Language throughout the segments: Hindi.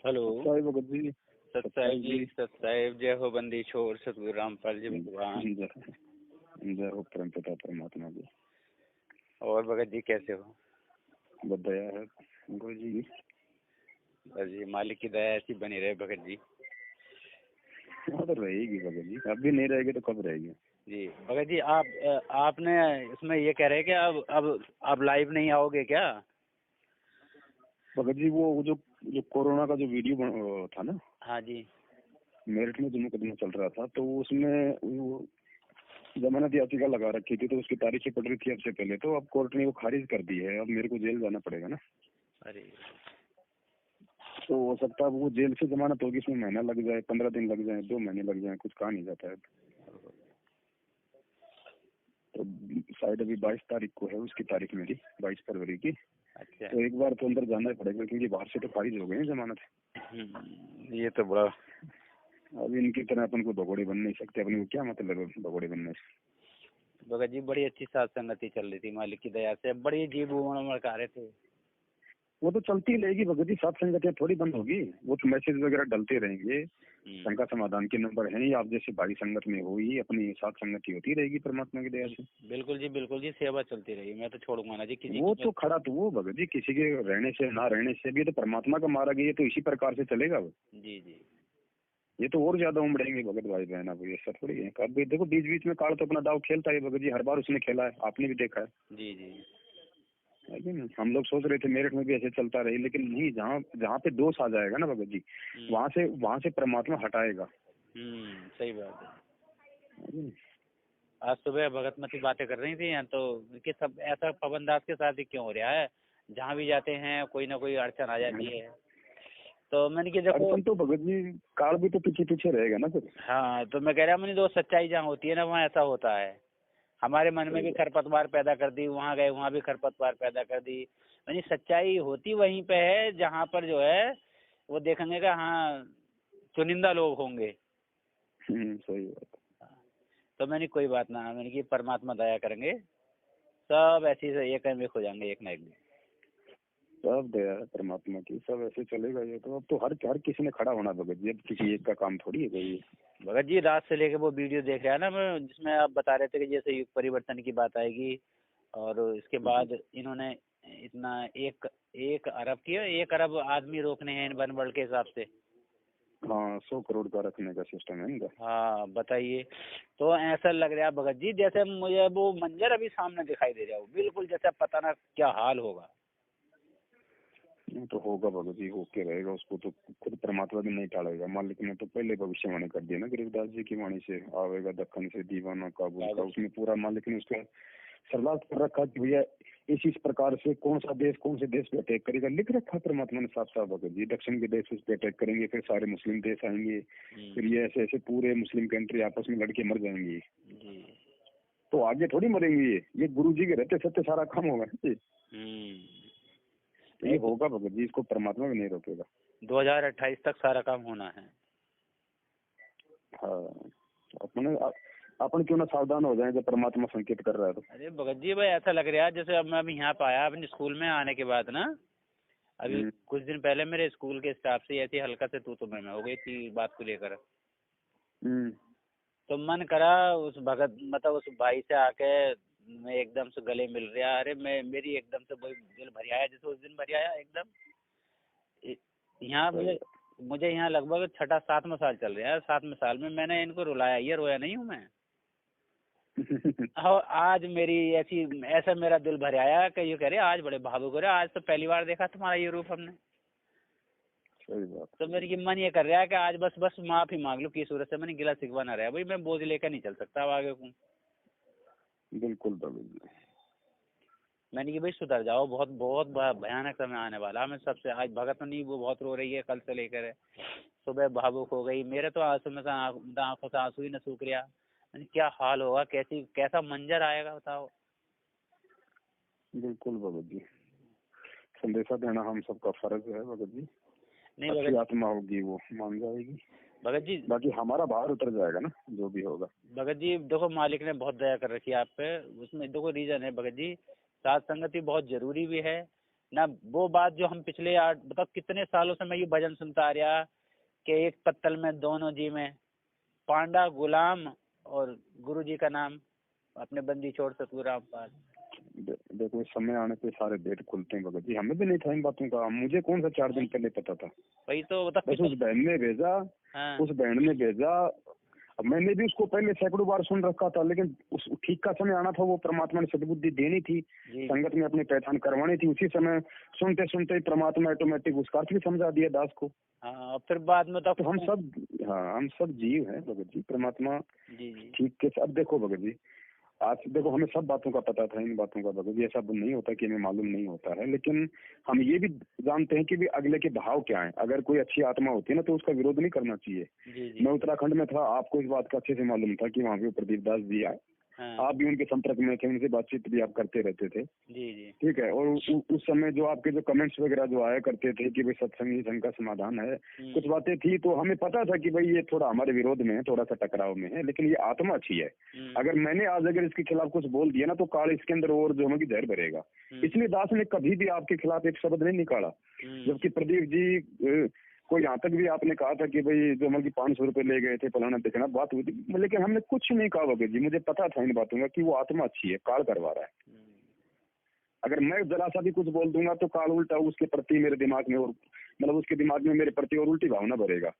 हेलो। साहिब भगत जी। सत्साहिब जी, सत्साहिब। जय हो बंदी छोड़ सतगुरु रामपाल जी भगवान। जय हो परम पिता परमात्मा जी। और भगत जी कैसे हो? बहुत दया है गुरु जी। बस जी मालिक की दया ऐसी बनी रहे भगत जी। हाँ तो रहेगी भगत जी, अब भी नहीं रहेगी तो कब रहेगी जी भगत जी। आपने इसमें ये कह रहे हैं कि अब लाइव नहीं आओगे क्या? भगत जी? वो जो जो कोरोना का जो वीडियो था ना। हाँ जी। मेरठ में जो मुकदमा चल रहा था तो उसमें वो जमानत याचिका लगा रखी थी, तो उसकी तारीखें पड़ रही थी अब से पहले, तो अब कोर्ट ने वो खारिज कर दी है। अब मेरे को जेल जाना पड़ेगा ना। अरे तो हो सकता है वो जेल से जमानत होगी, इसमें महीना लग जाए, 15 दिन लग जाए, 2 महीने लग जाए, कुछ कहा नहीं जाता है। तो शायद अभी 22 तारीख को है उसकी तारीख मेरी, 22 फरवरी की। अच्छा। तो एक बार तो अंदर जाना ही पड़ेगा क्योंकि बाहर से तो खारिज हो गई है जमानत। ये तो बड़ा। अब इनकी तरह अपन को भगोड़े बन नहीं सकते, अपने को क्या मतलब है भगोड़े बनने से। भगत जी बड़ी अच्छी साथ संगति चल रही थी मालिक की दया से, बड़ी जीव मड़का रहे थे। वो तो चलती रहेगी भगत जी, साथ संगतियां थोड़ी बंद होगी। वो तो मैसेज वगैरह डलते रहेंगे, शंका समाधान के नंबर है ही। आप जैसे भाई संगत में हो ही अपनी साथ संगति होती रहेगी परमात्मा की दया से। बिल्कुल जी, बिल्कुल जी, सेवा चलती रहेगी। मैं तो छोड़ूंगा ना जी किसी वो की। तो खड़ा तो वो भगत जी किसी के रहने से ना रहने से भी तो परमात्मा का मारा गया, तो इसी प्रकार से चलेगा वो। जी जी। ये तो और ज्यादा उमड़ेंगे भगत भाई बहन। अब ये सब थोड़ी है। अब देखो बीच बीच में काल तो अपना दाव खेलता है भगत जी, हर बार उसने खेला है, आपने भी देखा है। जी जी। लेकिन हम लोग सोच रहे थे मेरठ में भी ऐसे चलता रहे, लेकिन नहीं, जहाँ जहाँ पे दोष आ जाएगा ना भगत जी, वहां से परमात्मा हटाएगा। सही बात है। आज सुबह भगतमती बातें कर रही थी यहाँ, तो कि सब ऐसा पवनदास के साथ ही क्यों हो रहा है, जहाँ भी जाते हैं कोई ना कोई अड़चन आ जाती है। तो मैंने कि देखो अड़चन तो भगत जी काल भी तो पीछे पीछे रहेगा ना फिर। हाँ, तो मैं कह रहा मैंने, दो सच्चाई जहाँ होती है ना वहाँ ऐसा होता है। हमारे मन में भी खरपतवार पैदा कर दी, वहाँ गए वहाँ भी खरपतवार पैदा कर दी। यानी सच्चाई होती वहीं पे है जहाँ पर जो है वो देखेंगे कि हाँ चुनिंदा लोग होंगे। सही बात। तो मैंने कोई बात ना, मैंने कि परमात्मा दया करेंगे, सब ऐसे ही एक हो जाएंगे एक ना एक दिन। सब दया है परमात्मा की, सब ऐसे चलेगा। ये तो अब तो हर किसी ने खड़ा होना भगत जी, अब किसी एक का काम थोड़ी है कोई। भगत जी रात से लेके वो वीडियो देख रहा है ना मैं, जिसमें आप बता रहे थे कि जैसे युग परिवर्तन की बात आएगी और इसके बाद इन्होंने इतना एक अरब की 1 अरब आदमी रोकने हैं इन वन वर्ल्ड के हिसाब से। हाँ 100 करोड़ का रखने का सिस्टम है इनका। हाँ बताइए। तो ऐसा लग रहा है भगत जी जैसे मुझे वो मंजर अभी सामने दिखाई दे रहा हो, बिल्कुल जैसे पता ना क्या हाल होगा। तो होगा भगत जी, होके रहेगा। उसको तो खुद परमात्मा भी नहीं टालेगा। मालिक ने तो पहले भविष्यवाणी कर दी ना गरीबदास जी की वाणी से, आवेगा दक्कन से दीवाना काबुल का। उसमें पूरा मालिक ने उसका सरलाद कर रखा कि भैया इस प्रकार से कौन से देश पे अटैक करेगा, लिख रखा परमात्मा ने साफ साफ भगत जी। दक्षिण के देश पे अटैक करेंगे, फिर सारे मुस्लिम देश आएंगे, फिर ये ऐसे ऐसे पूरे मुस्लिम कंट्री आपस में लड़के मर जाएंगे। तो आगे थोड़ी मरेंगे ये गुरु जी के रहते सत्य सारा काम होगा। तो ये होगा भगत जी, इसको परमात्मा भी नहीं रोकेगा। 2028 तक सारा काम होना है। हाँ अपन क्यों ना सावधान हो जाए जब परमात्मा संकेत कर रहा है तो। अरे भगत जी भाई ऐसा लग रहा है जैसे अब मैं अभी यहाँ पे आया अपने स्कूल में आने के बाद ना, अभी कुछ दिन पहले मेरे स्कूल के स्टाफ से ऐसी हल्का से तू मैं हो गई थी बात को लेकर। तो मन करा उस भगत मतलब उस भाई से आके मैं एकदम से गले मिल रहा। अरे मैं मेरी एकदम से वही दिल भर आया जैसे उस दिन भर आया एकदम। यहाँ मुझे यहाँ लगभग 6-7वां साल चल रहा है। 7वें साल में मैंने इनको रुलाया, ये रोया नहीं हूँ मैं। और आज मेरी ऐसा मेरा दिल भर आया कि ये कह रहे आज बड़े भावुक हो रहे, आज तो पहली बार देखा तुम्हारा ये रूप हमने। सही बात। तो मेरे मन ये कर रहा है कि आज बस माफी मांग लो किस सूरत से, मैंने गिला शिकवा ना रहा भाई, मैं बोझ लेकर नहीं चल सकता अब आगे को। बिल्कुल बिल्कुल। मैंने कि भाई सुधर जाओ, बहुत बहुत भयानक समय आने वाला। मैं सबसे आज भगत नहीं, वो बहुत रो रही है कल से लेकर, सुबह भावुक हो गई। मेरे तो आंसू में आंखों से आंसू ही न सूख रहा। मैंने क्या हाल होगा, कैसा मंजर आएगा बताओ। बिल्कुल भगत जी, संदेशा देना हम सबका फर्ज है भगत जी। नहीं अच्छी आत्मा होगी वो मान जाएगी भगत जी, बाकी हमारा बाहर उतर जाएगा ना जो भी होगा। भगत जी देखो मालिक ने बहुत दया कर रखी है आप पे, उसमें देखो रीजन है भगत जी, साथ संगति बहुत जरूरी भी है, ना वो बात जो हम पिछले 8 मतलब कितने सालों से मैं ये भजन सुनता आ रहा कि एक पत्तल में दोनों जी में, पांडा गुलाम और गुरु जी का नाम, अपने बंदी छोड़ सतगुरु रामपाल। देखो इस समय आने पे सारे भेद खुलते हैं भगत जी, हमें भी नहीं था इन बातों का, मुझे कौन सा 4 दिन पहले पता था। वही तो मतलब बस उस बहन ने भेजा, हाँ उस बहन ने भेजा। अब मैंने भी उसको पहले सैकड़ों बार सुन रखा था, लेकिन उस ठीक का समय आना था, वो परमात्मा ने सद्बुद्धि देनी थी, जी संगत में अपनी पहचान करवानी थी। उसी समय सुनते सुनते ही परमात्मा ऑटोमेटिक उसका अर्थ भी समझा दिया दास को। हाँ। और फिर बाद में तो हम सब, हाँ हम सब जीव हैं भगत जी, परमात्मा जी जी ठीक के। अब देखो भगत जी, आज देखो हमें सब बातों का पता था, इन बातों का भगत जी ऐसा नहीं होता कि हमें मालूम नहीं होता है, लेकिन हम ये भी जानते हैं कि भी अगले के भाव क्या है। अगर कोई अच्छी आत्मा होती है ना तो उसका विरोध नहीं करना चाहिए। जी जी मैं उत्तराखंड में था, आपको इस बात का अच्छे से मालूम था कि वहाँ पे प्रदीप दास जी आए, हाँ आप भी उनके संपर्क में थे, उनसे बातचीत भी आप करते रहते थे, जी जी ठीक है। और उस समय जो आपके जो कमेंट्स वगैरह जो आया करते थे कि भाई सत्संग ही संघ का समाधान है, कुछ बातें थी, तो हमें पता था कि भाई ये थोड़ा हमारे विरोध में है, थोड़ा सा टकराव में है, लेकिन ये आत्मा अच्छी है। अगर मैंने आज अगर इसके खिलाफ कुछ बोल दिया ना तो काल इसके अंदर और जो होगी जहर भरेगा। इसलिए दास ने कभी भी आपके खिलाफ एक शब्द नहीं निकाला। जबकि प्रदीप जी को यहाँ तक भी आपने कहा था कि भाई जो मतलब 500 रुपए ले गए थे, फलाना देखना बात हुई थी, लेकिन हमने कुछ नहीं कहा वगैरह जी। मुझे पता था इन बातों का कि वो आत्मा अच्छी है, काल करवा रहा है। अगर मैं जरा सा भी कुछ बोल दूंगा तो काल उल्टा उसके प्रति मेरे दिमाग में और मतलब उसके दिमाग में मेरे प्रति और उल्टी भावना भरेगा।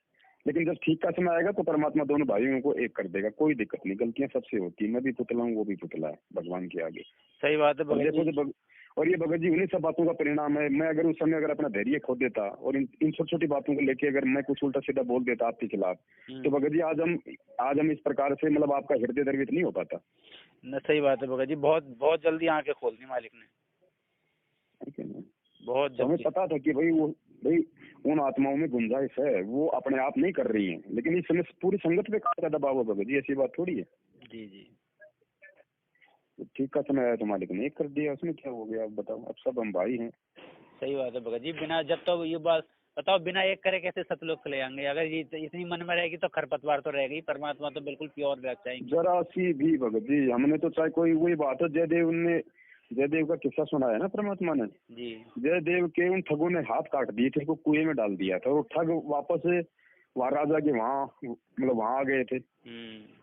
लेकिन जब ठीक का समय आएगा तो परमात्मा दोनों भाइयों को एक कर देगा, कोई दिक्कत नहीं। गलतियां सबसे होती है, मैं भी पुतला हूँ, वो भी पुतला है भगवान के आगे। सही बात है भगत जी। देखो और ये भगत जी उन्हीं सब बातों का परिणाम है। मैं अगर उस समय अगर अपना धैर्य खो देता और इन छोटी छोटी बातों को लेके अगर मैं कुछ उल्टा सीधा बोल देता आपके खिलाफ, तो भगत जी आज हम इस प्रकार से मतलब आपका हृदय द्रवित नहीं हो पाता। न सही बात है भगत जी, बहुत बहुत जल्दी आंखें खोल दी मालिक ने, ठीक है ना। बहुत हमें जल्दी। पता था कि भाई उन आत्माओं में गुंजाइश है, वो अपने आप नहीं कर रही हैं, लेकिन इस समय पूरी संगत पे का दबाव है भगत जी, ऐसी बात थोड़ी है। जी जी तो ठीक का समय आया तो मालिक ने एक कर दिया, उसमें क्या हो गया आप बताओ। अब सब हम भाई हैं। सही बात है भगत जी। बिना जब तक ये बात बताओ, बिना एक करे कैसे सतलोक चले जाएंगे? अगर ये इतनी मन में रहेगी तो खरपतवार तो रहेगी, परमात्मा तो बिल्कुल प्योर बैग चाहेंगे। जरा सी भी भगत जी, हमने तो चाहे कोई वही बात है, जयदेव का किस्सा सुनाया ना परमात्मा ने। जी जयदेव के उन ठगों ने हाथ काट दिए थे, को कुएं में डाल दिया था, और ठग वापस वहाँ राजा के वहाँ मतलब वहाँ आ गए थे।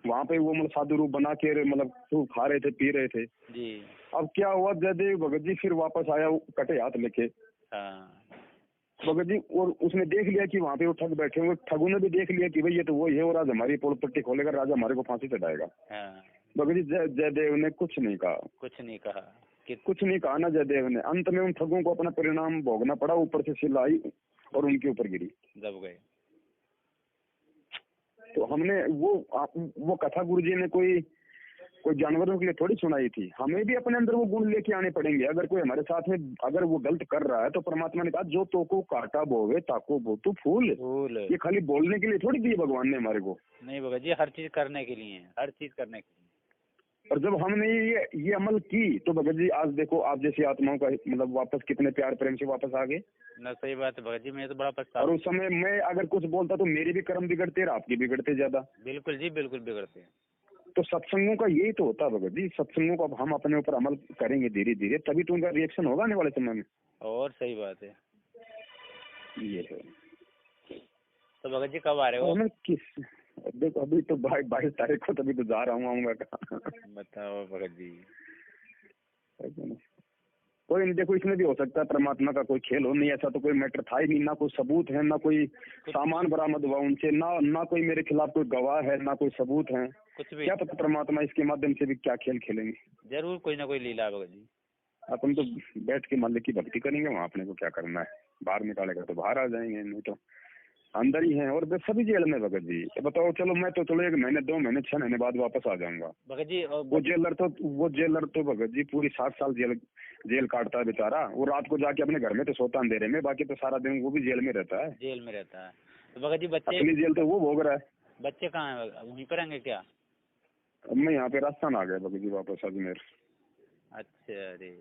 वहाँ पे वो मतलब साधु रूप बना के मतलब खूब खा रहे थे, पी रहे थे। जी अब क्या हुआ, जयदेव भगत जी फिर वापस आया कटे हाथ लेके। हाँ भगत जी और उसने देख लिया कि वहाँ पे वो ठग बैठे हुए, ठगों ने भी देख लिया कि भाई ये तो वो है, और आज हमारी पोल पट्टी खोलेगा, राजा हमारे को फांसी चढ़ाएगा। हाँ। भगत जी जयदेव ने कुछ नहीं कहा, कुछ नहीं कहा कि कुछ नहीं कहा ना जयदेव ने। अंत में उन ठगों को अपना परिणाम भोगना पड़ा, ऊपर से सिलाई और उनके ऊपर गिरी, दब गए। तो हमने वो कथा गुरुजी ने कोई जानवरों के लिए थोड़ी सुनाई थी, हमें भी अपने अंदर वो गुण लेके आने पड़ेंगे। अगर कोई हमारे साथ में अगर वो गलत कर रहा है तो परमात्मा ने कहा जो तो को काटा बोवे ताको बो तू फूल। ये खाली बोलने के लिए थोड़ी दिए भगवान ने हमारे को। नहीं भगत जी, हर चीज करने के लिए है, हर चीज करने के लिए। और जब हमने ये अमल की तो भगत जी आज देखो आप जैसी आत्माओं का मतलब वापस कितने प्यार प्रेम से वापस आ गए ना। सही बात है भगत जी, मैं तो बड़ा पछता। और उस समय मैं अगर कुछ बोलता तो मेरे भी कर्म बिगड़ते और आपके बिगड़ते ज्यादा। बिल्कुल जी, बिल्कुल बिगड़ते हैं। तो सत्संगों का यही तो होता है भगत जी, सत्संगों को अब हम अपने ऊपर अमल करेंगे धीरे धीरे, तभी तो उनका रिएक्शन होगा आने वाले समय में। और सही बात है। ये है। तो भगत जी कब आ रहे हो? मैं किस देखो अभी तो 22 तारीख को, तभी तो जा रहा हूँ, आऊंगा कहाँ। बताओ भगत जी। कोई नहीं, देखो इसमें भी हो सकता है परमात्मा का कोई खेल हो, नहीं ऐसा तो कोई मैटर था ही नहीं, ना कोई सबूत है, ना कोई सामान बरामद हुआ उनसे, ना कोई मेरे खिलाफ कोई गवाह है, ना कोई सबूत है। कुछ भी क्या पता परमात्मा इसके माध्यम से भी क्या खेल खेलेंगे। जरूर कोई ना कोई लीला भगत जी। अपन तो बैठ के मालिक की भक्ति करेंगे, वहाँ अपने को क्या करना है, बाहर निकालेगा तो बाहर आ जाएंगे, नहीं तो अंदर ही हैं। और सभी जेल में भगत जी, बताओ चलो मैं तो चलो 1 महीने 2 महीने 6 महीने बाद वापस आ जाऊंगा भगत जी। वो जेलर तो भगत जी पूरी 60 साल जेल काटता है बेचारा। वो रात को जाके अपने घर में तो सोता अंधेरे में, बाकी तो सारा दिन वो भी जेल में रहता है। जेल में रहता है तो भगत जी बच्चे, असली जेल तो वो भोग रहा है। बच्चे कहाँ है? वहीं पर रहेंगे क्या? अब मैं यहाँ पे राजस्थान आ गया भगत जी, वापस अजमेर। अच्छा। अरे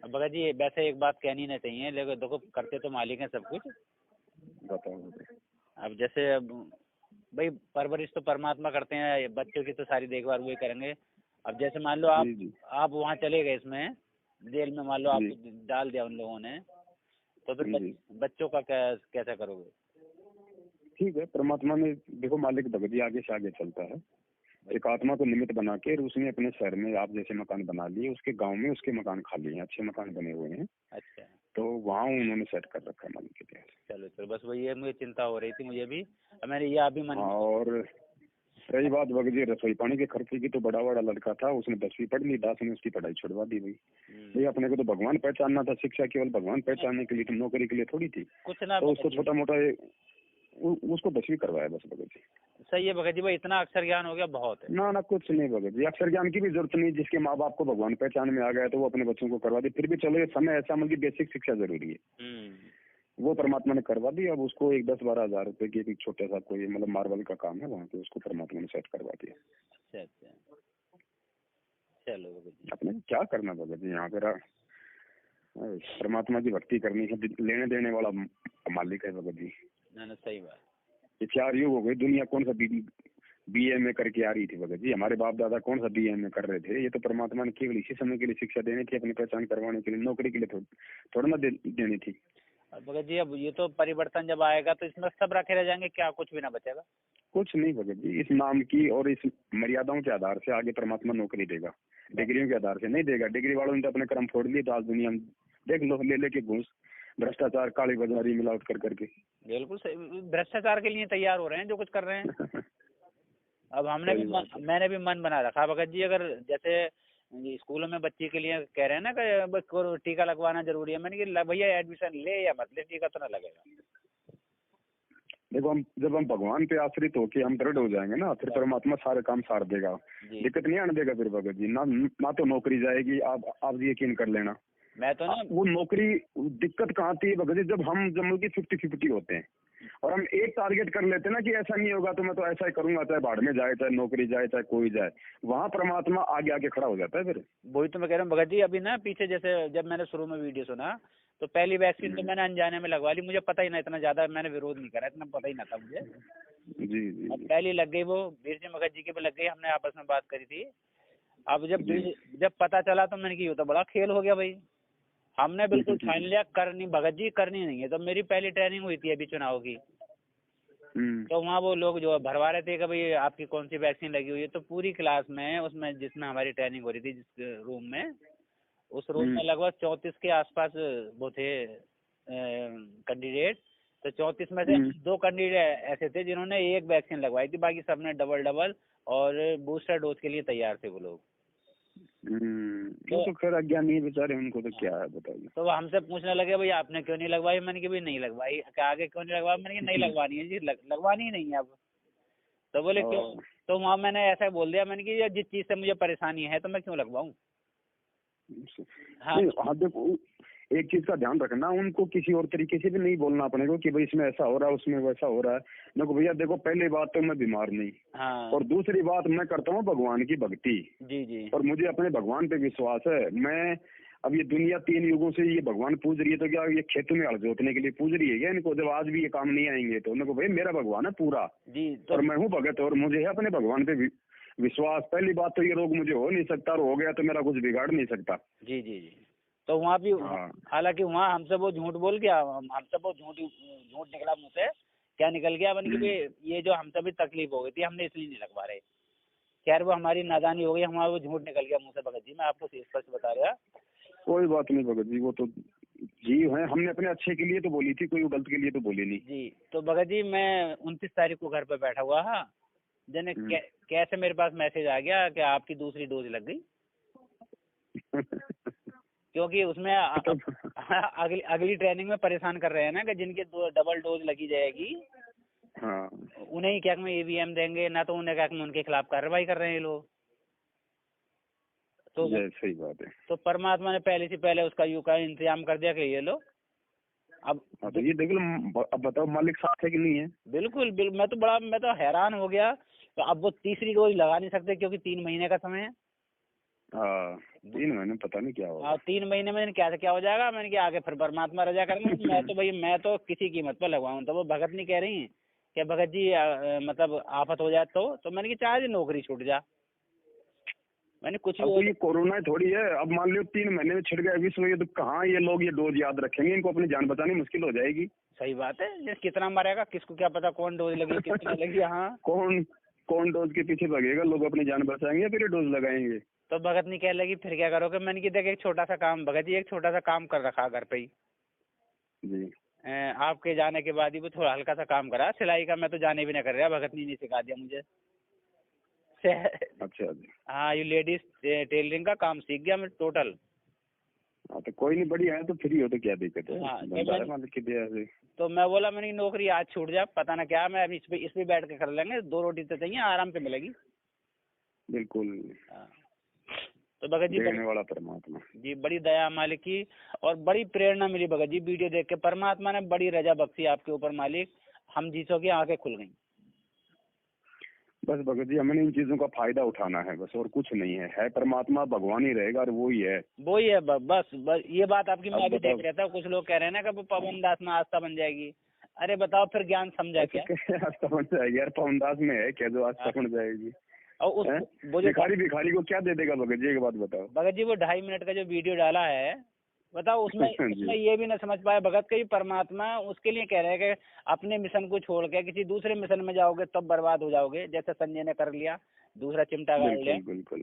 अब भगत जी वैसे एक बात कहनी नहीं चाहिए, लेकिन देखो करते तो मालिक है सब कुछ। बताओ। अब जैसे अब भाई परवरिश तो परमात्मा करते हैं, बच्चों की तो सारी देखभाल वही करेंगे। अब जैसे मान लो आप जी जी आप वहाँ चले गए इसमें जेल में, मान लो जी आपको डाल दिया उन लोगों ने, तो फिर जी। बच्चों का कैसा करोगे? ठीक है, परमात्मा ने देखो, मालिक भगत जी आगे से आगे चलता है। एक आत्मा को निमित्त बना के उसने अपने शहर में आप जैसे मकान बना लिए, उसके गांव में उसके मकान खाली हैं, अच्छे मकान बने हुए हैं, अच्छा, तो वहाँ उन्होंने सेट कर रखा है मालिक के प्यार से। चलो चलो, बस वही है, मुझे चिंता हो रही थी मुझे भी। अब मैंने ये अभी मन। हाँ, और रही बात भगत जी रसोई पानी के खर्चे की, तो बड़ा बड़ा लड़का था, उसने 10वीं पढ़ ली, दास ने उसकी पढ़ाई छुड़वा दी भाई। ये अपने को तो भगवान पहचानना था, शिक्षा केवल भगवान पहचानने के लिए, तो नौकरी के लिए थोड़ी थी। कुछ ना तो भगत उसको जी, छोटा मोटा उसको 10वीं करवाया बस भगत जी। सही है भगत जी, भाई इतना अक्षर ज्ञान हो गया बहुत है। ना ना, कुछ नहीं भगत जी, अक्षर ज्ञान की भी जरूरत नहीं। जिसके माँ बाप को भगवान पहचान में आ गया तो वो अपने बच्चों को करवा दे। फिर भी चलो, ये समय ऐसा, मतलब बेसिक शिक्षा जरूरी है, वो परमात्मा ने करवा दी। अब उसको एक 10-12 हज़ार रुपए की एक छोटा सा कोई मतलब मार्बल का काम है वहाँ पे, उसको परमात्मा ने सेट करवा दिया। अच्छा अच्छा, चलो भगत जी। अपने को क्या करना भगत जी, यहाँ पे परमात्मा की भक्ति करनी है, लेने देने वाला मालिक है भगत जी। ना ना, सही बात। ये 4 युग हो गए, दुनिया कौन सा BA में करके आ रही थी भगत जी, हमारे बाप दादा कौन सा BA में कर रहे थे। ये तो परमात्मा ने केवल इसी समय के लिए शिक्षा देनी थी, अपनी पहचान करवाने के लिए, नौकरी के लिए थोड़ा ना देनी थी। अब भगत जी, अब ये तो परिवर्तन जब आएगा तो इसमें सब रखे रह जाएंगे, क्या कुछ भी ना बचेगा? कुछ नहीं भगत जी, इस नाम की और इस मर्यादाओं के आधार से आगे परमात्मा नौकरी देगा, डिग्रियों के आधार से नहीं देगा। डिग्री वालों ने तो अपने कर्म फोड़ लिए, तो आज दुनिया में देख लो, ले लेके घूस, भ्रष्टाचार, काली बाजारी, मिलावट कर करके। बिल्कुल सही, भ्रष्टाचार के लिए तैयार हो रहे हैं जो कुछ कर रहे हैं। अब सही बात है। मैंने भी मन बना रखा भगत जी, अगर जैसे स्कूलों में बच्चे के लिए कह रहे हैं ना कि बस टीका लगवाना जरूरी है, मैंने कि भैया एडमिशन ले या मत ले, टीका तो ना लगेगा। देखो, हम जब हम भगवान पे आश्रित होके हम दृढ़ हो जाएंगे ना, फिर परमात्मा सारे काम सार देगा, जी, दिक्कत नहीं आने देगा फिर भगत जी। ना तो नौकरी जाएगी, आप यकीन कर लेना। मैं तो ना, वो नौकरी, दिक्कत कहाँ आती है भगत जी, जब हम जब 50-50 होते हैं और हम एक टारगेट कर लेते हैं ना कि ऐसा नहीं होगा तो मैं तो ऐसा ही करूंगा, चाहे भाड़ में जाए, चाहे नौकरी जाए, चाहे कोई जाए, वहाँ परमात्मा आगे आके खड़ा हो जाता है फिर। वही तो मैं कह रहा हूँ भगत जी। अभी ना पीछे जैसे जब मैंने शुरू में वीडियो सुना, तो पहली वैक्सीन तो मैंने अनजाने में लगवा ली, मुझे पता ही ना, इतना ज्यादा मैंने विरोध नहीं करा, इतना पता ही ना था मुझे। जी जी अब जी पहली लग गई, वो वीर सिंह भगत जी की भी लग गई, हमने आपस में बात करी थी। अब जी जब पता चला तो मैंने कि ये तो बड़ा खेल हो गया भाई। हमने बिल्कुल ठान लिया, करनी भगत जी, करनी नहीं है। तो मेरी पहली ट्रेनिंग हुई थी अभी चुनाव की, तो वहाँ वो लोग जो भरवा रहे थे कि भाई आपकी कौन सी वैक्सीन लगी हुई है, तो पूरी क्लास में, उसमें जिसमें हमारी ट्रेनिंग हो रही थी जिस रूम में, उस रूम में लगभग 34 के आसपास वो थे कैंडिडेट। तो 34 में से 2 कैंडिडेट ऐसे थे जिन्होंने एक वैक्सीन लगवाई थी, बाकी सबने डबल डबल और बूस्टर डोज के लिए तैयार थे वो लोग। वो तो खैर अज्ञानी है बेचारे, उनको तो क्या है बताइए। तो वो हमसे पूछने लगे भाई आपने क्यों नहीं लगवाई, मैंने कि भाई नहीं लगवाई। क्या आगे क्यों नहीं लगवाई, मैंने कि नहीं लगवानी है जी, लगवानी ही नहीं है अब। तो बोले क्यों? तो वहाँ मैंने ऐसा बोल दिया, मैंने कि जिस चीज़ से मुझे परेशानी है तो मैं क्यों लगवाऊँ। हाँ, हाँ देखो, एक चीज का ध्यान रखना, उनको किसी और तरीके से भी नहीं बोलना अपने को कि भाई इसमें ऐसा हो रहा है, उसमें वैसा हो रहा है। देखो भैया, देखो पहली बात तो मैं बीमार नहीं, हाँ, और दूसरी बात मैं करता हूँ भगवान की भक्ति, जी जी, और मुझे अपने भगवान पे विश्वास है। मैं अब ये दुनिया 3 युगों से ये भगवान पूज रही है, तो क्या ये खेत में हल जोतने के लिए पूज रही है क्या इनको? जब आज भी ये काम नहीं आएंगे तो उनको भाई मेरा भगवान है पूरा, जी। तो और मैं हूँ भगत, और मुझे है अपने भगवान पे विश्वास। पहली बाबात तो ये रोग मुझे हो नहीं सकता, और हो गया तो मेरा कुछ बिगाड़ नहीं सकता। जी जी जी। तो वहाँ भी, हाँ हालांकि वहाँ हमसे वो झूठ बोल गया, हमसे वो झूठ निकला मुँह से। क्या निकल गया, मैंने कि भाई ये जो हमसे भी तकलीफ हो गई थी, हमने इसलिए नहीं लगवा रहे। खैर वो हमारी नादानी हो गई, हमारा वो झूठ निकल गया मुँह से भगत जी, मैं आपको स्पष्ट बता रहा। कोई बात नहीं भगत जी, वो तो जीव है, हमने अपने अच्छे के लिए तो बोली थी, कोई गलत के लिए तो बोली नहीं। जी। तो भगत जी मैं 29 तारीख को घर पे बैठा हुआ हाँ, जने कैसे मेरे पास मैसेज आ गया कि आपकी दूसरी डोज लग गई। क्योंकि उसमें अगली ट्रेनिंग में परेशान कर रहे हैं ना कि जिनके डबल डोज लगी जाएगी, हाँ, उन्हें क्या में EVM देंगे ना, तो उन्हें क्या उनके खिलाफ कार्रवाई कर रहे हैं ये लोग। तो सही बात है। तो परमात्मा ने पहले से पहले उसका यू का इंतजाम कर दिया कि ये लो। अब तो ये देख लो, अब बताओ मालिक साथ है कि नहीं है। बिल्कुल बिल्कुल, मैं तो हैरान हो गया। तो अब वो तीसरी डोज लगा नहीं सकते क्योंकि 3 महीने का समय है। 3 महीने पता नहीं क्या होगा। 3 महीने में क्या हो जाएगा, मैंने कि आगे फिर परमात्मा रजा करेंगे। मैं तो किसी कीमत पर लगवाऊं। तो वो भगत नहीं कह रही कि भगत जी मतलब आफत हो जाए तो मैंने कि चाहे नौकरी छूट जा। मैंने कुछ अब ये कोरोना थोड़ी है, अब मान लो 3 महीने में छिड़ गया विश्व युद्ध, कहाँ ये लोग ये डोज याद रखेंगे, इनको अपनी जान बचानी मुश्किल हो जाएगी। सही बात है, ये कितना मरेगा किसको क्या पता, कौन डोज लगी कितनी लगी। हाँ कौन डोज के पीछे भागेगा, लोग अपनी जान बचाएंगे फिर डोज लगाएंगे। तो भगत नहीं कह लगी फिर क्या करोगे। मैंने की देख एक छोटा सा काम भगत जी, एक छोटा सा काम कर रखा घर पे ही जी। आपके जाने के बाद ही वो थोड़ा हल्का सा काम करा सिलाई का, मैं तो जाने भी नहीं कर रहा, भगत नहीं सिखा दिया मुझे। अच्छा जी। हाँ ये लेडीज टेलरिंग का काम सीख गया मैं टोटल। हाँ तो कोई नहीं, बढ़िया है, तो फ्री हो तो क्या दिक्कत है। हाँ मालिक की दया से। तो मैं बोला मैंने नौकरी आज छूट जाए पता ना क्या, मैं अभी इस पे बैठ के कर लेंगे, 2 रोटी तो चाहिए आराम से मिलेगी। बिल्कुल। हाँ। तो भगत जी देने वाला परमात्मा जी, बड़ी दया मालिक की और बड़ी प्रेरणा मिली भगत जी वीडियो देख के, परमात्मा ने बड़ी रजा बख्शी आपके ऊपर मालिक, हम जीसो की आंखें खुल गई। बस भगत जी, हमें इन चीजों का फायदा उठाना है बस, और कुछ नहीं है परमात्मा भगवान ही रहेगा और वो ही है। बस ये बात आपकी मैं भी देख रहा था, कुछ लोग कह रहे हैं ना कि वो पवन दास में आस्था बन जाएगी। अरे बताओ फिर ज्ञान समझा क्या आस्था बन जाएगी यार, पवन दास में है क्या जो आस्था बन जाएगी। और उस वो जो भिखारी को क्या दे देगा भगत जी, एक बात बताओ। भगत जी वो 2.5 मिनट का जो वीडियो डाला है बताओ, उसमें ये भी ना समझ पाया भगत का, परमात्मा उसके लिए कह रहे हैं कि अपने मिशन को छोड़ के किसी दूसरे मिशन में जाओगे तब बर्बाद हो जाओगे, जैसे संजय ने कर लिया, दूसरा चिमटा गाड़ लिया। बिल्कुल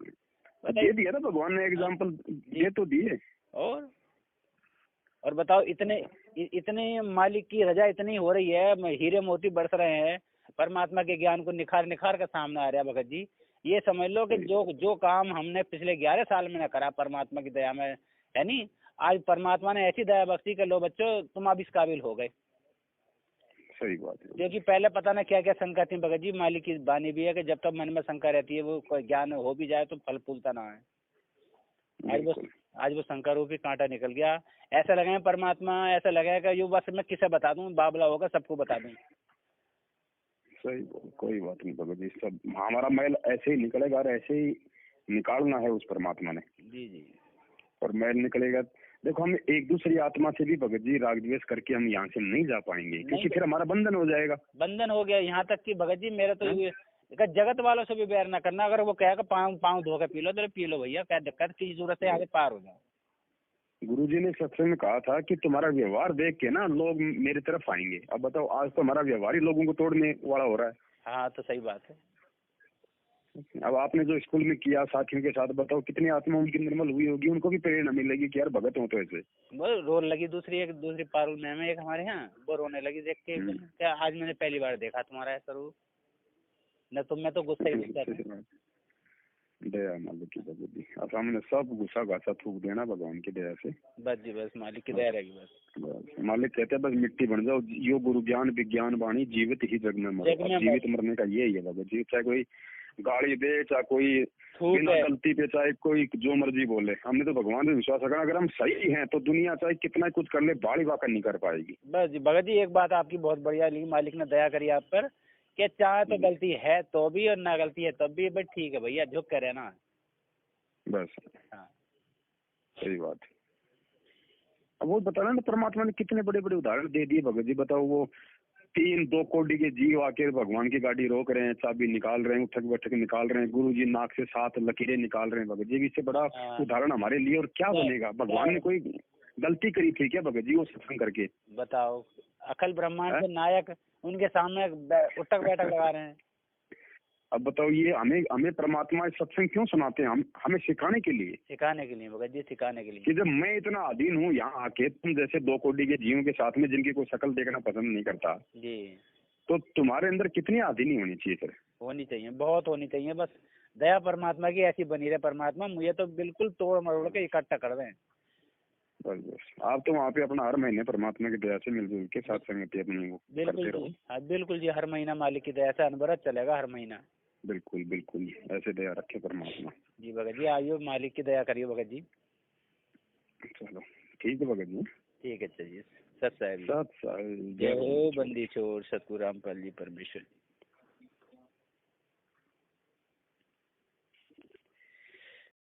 दे दिया ना भगवान ने एग्जाम्पल, ये तो दिए। और बताओ इतने मालिक की रजा इतनी हो रही है, हीरे मोती बरस रहे हैं, परमात्मा के ज्ञान को निखार का सामने आ रहा है भगत जी। ये समझ लो कि जो काम हमने पिछले 11 साल में न करा परमात्मा की दया में, है नी, आज परमात्मा ने ऐसी दया बख्शी कर लो बच्चों तुम अब इस काबिल हो गए। सही बात है, क्योंकि पहले पता ना क्या क्या शंका थी भगत जी, मालिक की बानी भी है कि जब तक मन में शंका रहती है वो कोई ज्ञान हो भी जाए तो फल फूलता ना है। आज वो शंका रूपी कांटा निकल गया, ऐसा लगा परमात्मा, ऐसा लगेगा यो बस मैं किसे बता दूं, बाबला होगा सबको बता दूं। सही, कोई बात नहीं भगत जी, सब हमारा मैल ऐसे ही निकलेगा और ऐसे ही निकालना है उस परमात्मा ने। जी और मैल निकलेगा, देखो हम एक दूसरी आत्मा से भी भगत जी राग द्वेष करके हम यहाँ से नहीं जा पाएंगे, क्योंकि फिर हमारा बंधन हो जाएगा। बंधन हो गया, यहाँ तक कि भगत जी मेरा तो जगत वालों से भी बैर ना करना, अगर वो कहेगा पाँव धो के पी लो तो पी लो भैया, क्या दिक्कत की जरूरत है, आगे पार हो जाओ। गुरुजी ने सत्संग में कहा था कि तुम्हारा व्यवहार देख के ना लोग मेरी तरफ आएंगे। अब बताओ, आज तो हमारा व्यवहार ही लोगों को तोड़ने वाला हो रहा है। हाँ तो सही बात है। अब आपने जो स्कूल में किया साथियों के साथ, बताओ कितनी आत्मा उनकी निर्मल हुई होगी, उनको भी प्रेरणा मिलेगी कि यार भगत हो तो ऐसे। वो रोने लगी, दूसरी पारुल मैम है एक हमारे यहाँ, वो रोने लगी देख के, क्या आज मैंने पहली बार देखा तुम्हारा ऐसा रूप, न तुम में तो गुस्सा ही गुस्सा। दया मालिक की भगत जी, अब हमने सब गुस्सा गासा थूक देना भगवान की दया से। बस जी बस मालिक की दया रहेगी बस। मालिक कहते हैं बस मिट्टी बन जाओ, यो गुरु ज्ञान विज्ञान वाणी, जीवित ही जग में मरो। जीवित मरने का यही है भगत जी, चाहे कोई गाड़ी दे, चाहे कोई बिना गलती पे, चाहे कोई जो मर्जी बोले, हमने तो भगवान पे विश्वास रखना। अगर हम सही हैं तो दुनिया चाहे कितना कुछ कर ले, बाड़ी वाकर नहीं कर पाएगी। बस जी भगत जी, एक बात आपकी बहुत बढ़िया ली, मालिक ने दया करी आप पर, कि चाहे तो गलती है तो भी और ना गलती है तब भी, बस ठीक है भैया झुक कर रहना बस। हाँ सही बात है। अब वो बताना ना, परमात्मा ने कितने बड़े बड़े उदाहरण दे दिए भगत जी। बताओ, वो 2 कोटि के जीव आके भगवान की गाड़ी रोक रहे हैं, चाबी निकाल रहे हैं, उठक बैठक निकाल रहे हैं, गुरु जी नाक से 7 लकीरें निकाल रहे हैं भगत जी। इससे बड़ा उदाहरण हमारे लिए और क्या बनेगा। भगवान ने कोई गलती करी थी क्या भगत जी वो सत्संग करके? बताओ, अखिल ब्रह्मांड के नायक उनके सामने उठक बैठक लगा रहे हैं। अब बताओ, ये हमें परमात्मा सत्संग क्यों सुनाते हैं? हमें सिखाने के लिए भगत जी, सिखाने के लिए कि जब मैं इतना अधीन हूँ यहाँ आके, तुम जैसे 2 कोटि के जीवों के साथ में जिनकी कोई शक्ल देखना पसंद नहीं करता जी, तो तुम्हारे अंदर कितनी आधीनी होनी चाहिए? फिर होनी चाहिए, बहुत होनी चाहिए। बस दया परमात्मा की ऐसी बनी रहे, परमात्मा मुझे तो बिल्कुल तोड़ मरोड़ के इकट्ठा कर दें। बस आप तो वहाँ पे अपना हर महीने परमात्मा की दया से मिलजुल के साथ संगति अपनी वो करते रहो। हाँ बिल्कुल जी, हर महीना मालिक की दया से अनवरत चलेगा, हर महीना। बिल्कुल ऐसे दया रखे परमात्मा। जी भगत जी, आइयो मालिक की दया करियो भगत जी। चलो ठीक है भगत जी, ठीक है, चलिए सत साहिब। सत साहिब। जय हो बंदी छोड़ सतगुरु रामपाल जी परमेश्वर।